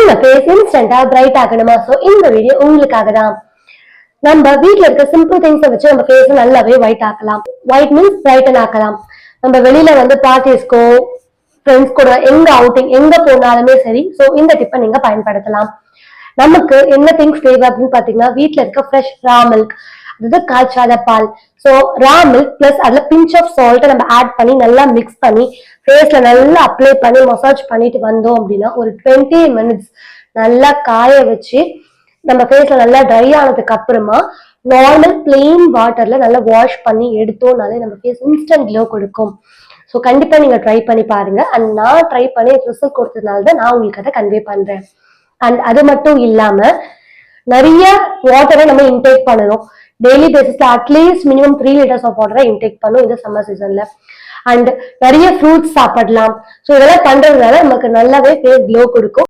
நம்ம face இன்ஸ்டன்டா bright ஆகணுமா? So இந்த வீடியோ உங்களுக்காக தான். நம்ம வீட்ல இருக்க சிம்பிள் திங்ஸ் வச்சு நம்ம ஃபேஸ் நல்லாவே ஒயிட் ஆக்கலாம். ஒயிட் மீன்ஸ் பிரைட்டன் ஆக்கலாம். நம்ம வெளியில வந்து பார்ட்டிஸ்க்கோ ஃப்ரெண்ட்ஸ் கூட எங்க அவுட்டிங் எங்க போனாலுமே சரி, சோ இந்த டிப்பை நீங்க பயன்படுத்தலாம். நமக்கு என்ன திங்ஸ் தேவை அப்படின்னு பாத்தீங்கன்னா, வீட்டுல இருக்க ஃப்ரெஷ் ரா மில்க், அதாவது காய்ச்சாத பால். சோ ரா மில்க் பிளஸ் அதுல பிஞ்ச் ஆஃப் சால்ட் நம்ம ஆட் பண்ணி நல்லா மிக்ஸ் பண்ணி ஃபேஸ்ல நல்லா அப்ளை பண்ணி மசாஜ் பண்ணிட்டு வந்தோம் அப்படின்னா ஒரு 20 மினிட்ஸ் நல்லா காய வச்சு நம்ம ஃபேஸ்ல நல்லா ட்ரை ஆனதுக்கு அப்புறமா நார்மல் பிளெயின் வாட்டர்ல நல்லா வாஷ் பண்ணி எடுத்தோம்னாலே நம்ம ஃபேஸ் இன்ஸ்டன்ட் க்ளோ கொடுக்கும். ஸோ கண்டிப்பா நீங்க ட்ரை பண்ணி பாருங்க. அண்ட் நான் ட்ரை பண்ணி ரிசல்ட் கொடுத்ததுனால தான் நான் உங்களுக்கு அதை கன்வே பண்றேன். அண்ட் அது மட்டும் இல்லாம நிறைய வாட்டரை நம்ம இன்டேக் பண்ணணும். டெய்லி பேசிஸ்ல அட்லீஸ்ட் மினிமம் 3 liters ஆஃப் வாட்டரை இன்டேக் பண்ணும் இந்த சம்மர் சீசன்ல. அண்ட் நிறைய ஃப்ரூட்ஸ் சாப்பிடலாம். ஸோ இதெல்லாம் பண்றதுனால நமக்கு நல்லாவே ஃபேஸ் க்ளோ கொடுக்கும்.